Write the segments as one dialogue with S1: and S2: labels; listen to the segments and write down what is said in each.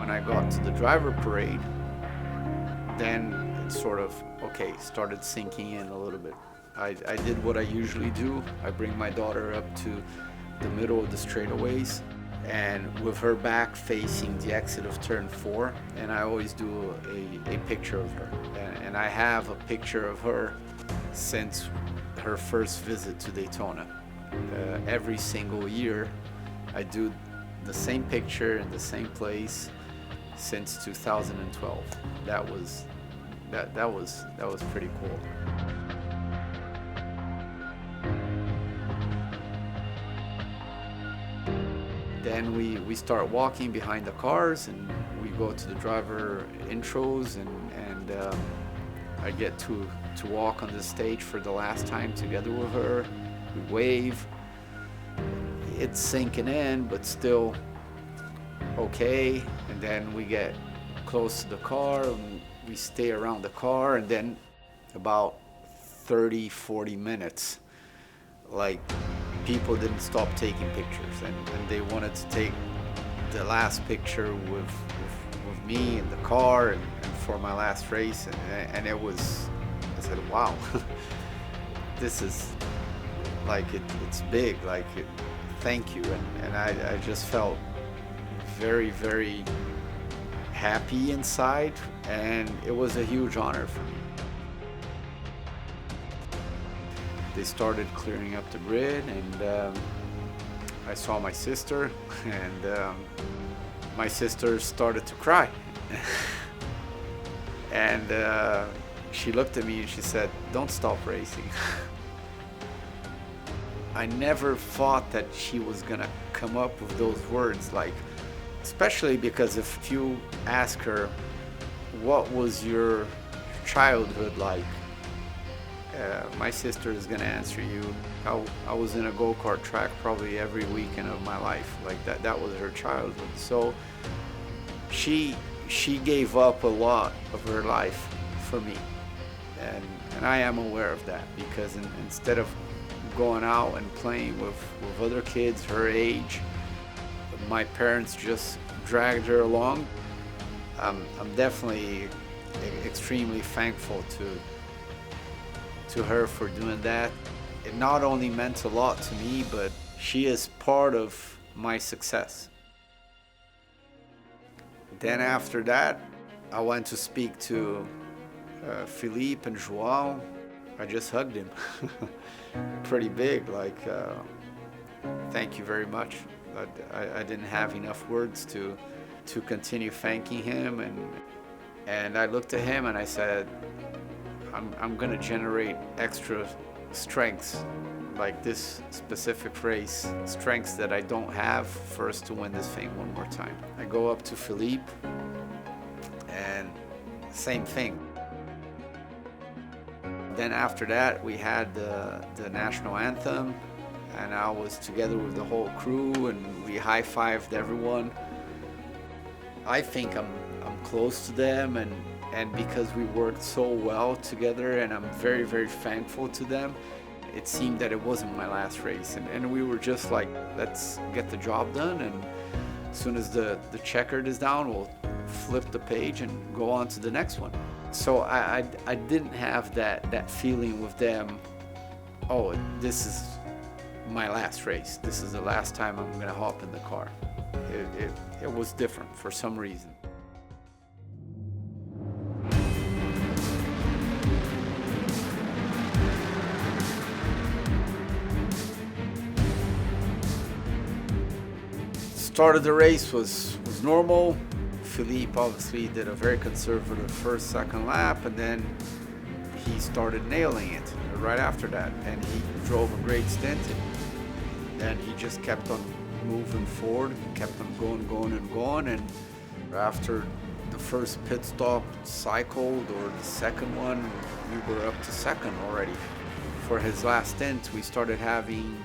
S1: When I got to the driver parade, then it sort of, okay, started sinking in a little bit. I did what I usually do. I bring my daughter up to the middle of the straightaways, and with her back facing the exit of turn 4, and I always do a picture of her. And I have a picture of her since her first visit to Daytona. Every single year, I do the same picture in the same place since 2012. That was pretty cool. Then we start walking behind the cars, and we go to the driver intros, and I get to walk on the stage for the last time together with her. We wave. It's sinking in, but still okay. And then we get close to the car, and we stay around the car, and then about 30-40 minutes, like, people didn't stop taking pictures, and they wanted to take the last picture with me in the car, and for my last race, and it was, I said, wow, this is like, it's big, like, thank you. And I just felt very, very happy inside, and it was a huge honor for me. They started clearing up the grid, and I saw my sister, and my sister started to cry. And she looked at me and she said, "Don't stop racing." I never thought that she was gonna come up with those words, like, especially because if you ask her, what was your childhood like? My sister is gonna answer you, I was in a go-kart track probably every weekend of my life. Like, that was her childhood. So she gave up a lot of her life for me. And I am aware of that, because instead of going out and playing with other kids her age, my parents just dragged her along. I'm definitely extremely thankful to her for doing that. It not only meant a lot to me, but she is part of my success. Then after that, I went to speak to Philippe and João. I just hugged him. Pretty big, like, thank you very much. I didn't have enough words to continue thanking him, and I looked at him and I said, I'm gonna generate extra strengths, like this specific race, strengths that I don't have, for us to win this thing one more time. I go up to Philippe, and same thing. Then after that, we had the national anthem, and I was together with the whole crew, and we high-fived everyone. I think I'm close to them, and because we worked so well together, and I'm very, very thankful to them, it seemed that it wasn't my last race. And we were just like, let's get the job done, and as soon as the checkered is down, we'll flip the page and go on to the next one. So I didn't have that feeling with them, oh, this is my last race. This is the last time I'm gonna hop in the car. It was different for some reason. Start of the race was normal. Philippe obviously did a very conservative first, second lap, and then he started nailing it right after that, and he drove a great stint, and he just kept on moving forward, kept on going, and after the first pit stop cycled, or the second one, we were up to second already. For his last stint, we started having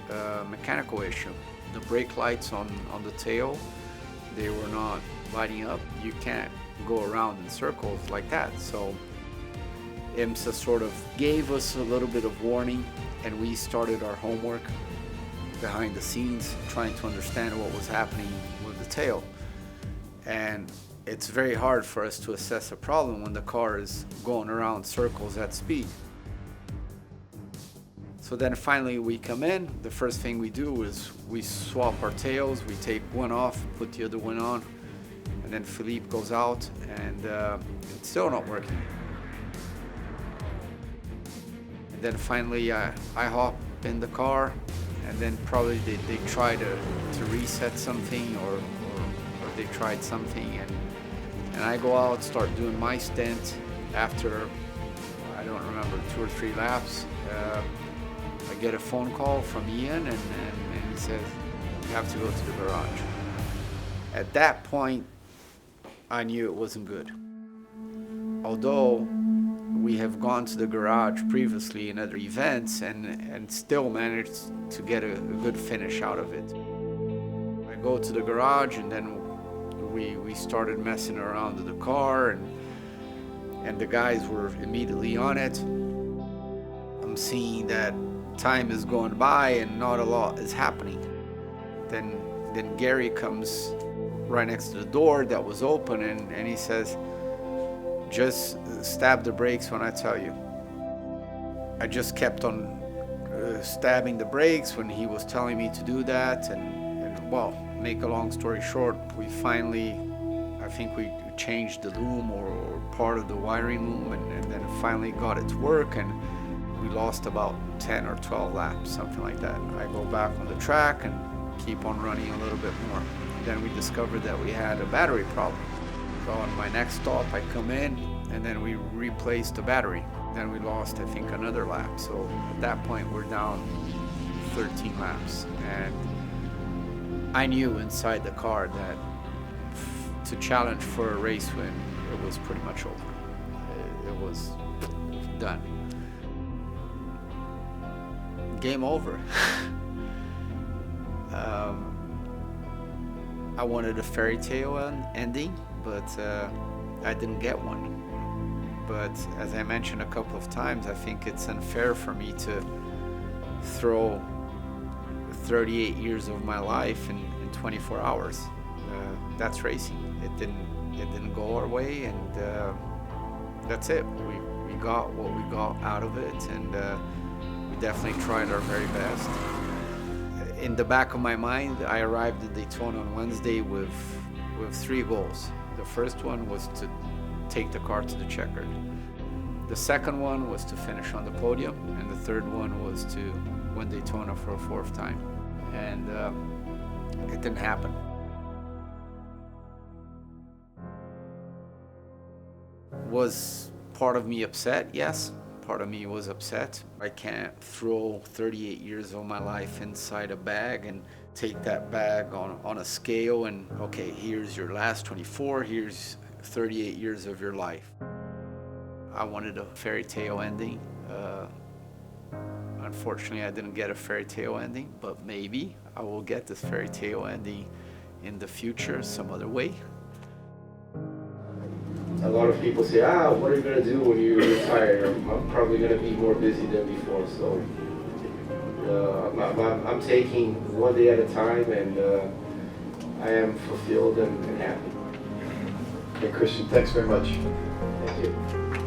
S1: a mechanical issue. The brake lights on the tail, they were not lighting up. You can't go around in circles like that. So IMSA sort of gave us a little bit of warning, and we started our homework behind the scenes, trying to understand what was happening with the tail. And it's very hard for us to assess a problem when the car is going around circles at speed. So then finally we come in. The first thing we do is we swap our tails. We take one off, put the other one on, and then Philippe goes out, and it's still not working. And then finally I hop in the car, and then probably they try to reset something, or they tried something, and I go out, start doing my stint. After, I don't remember, 2 or 3 laps, I get a phone call from Ian, and he says, you have to go to the garage. At that point, I knew it wasn't good. Although we have gone to the garage previously in other events and still managed to get a good finish out of it. I go to the garage, and then we started messing around with the car, and the guys were immediately on it. I'm seeing that time is going by and not a lot is happening. Then Gary comes right next to the door that was open, and he says, just stab the brakes when I tell you. I just kept on stabbing the brakes when he was telling me to do that, and well, make a long story short, we finally, I think we changed the loom or part of the wiring loom, and then finally got it to work, and we lost about 10 or 12 laps, something like that. I go back on the track and keep on running a little bit more. Then we discovered that we had a battery problem. So on my next stop, I come in, and then we replaced the battery. Then we lost, I think, another lap. So at that point, we're down 13 laps. And I knew inside the car that to challenge for a race win, it was pretty much over. It was done. Game over. I wanted a fairy tale ending, but I didn't get one. But as I mentioned a couple of times, I think it's unfair for me to throw 38 years of my life in 24 hours. That's racing. It didn't go our way, and that's it. We got what we got out of it, and we definitely tried our very best. In the back of my mind, I arrived at Daytona on Wednesday with 3 goals. The first one was to take the car to the checkered. The second one was to finish on the podium, and the third one was to win Daytona for a 4th time. And it didn't happen. Was part of me upset? Yes. Part of me was upset. I can't throw 38 years of my life inside a bag and take that bag on a scale and, okay, here's your last 24, here's 38 years of your life. I wanted a fairy tale ending. Unfortunately, I didn't get a fairy tale ending, but maybe I will get this fairy tale ending in the future some other way.
S2: A lot of people say, what are you going to do when you retire? I'm probably going to be more busy than before. So I'm taking one day at a time, and I am fulfilled and happy.
S3: Okay, Christian, thanks very much.
S2: Thank you.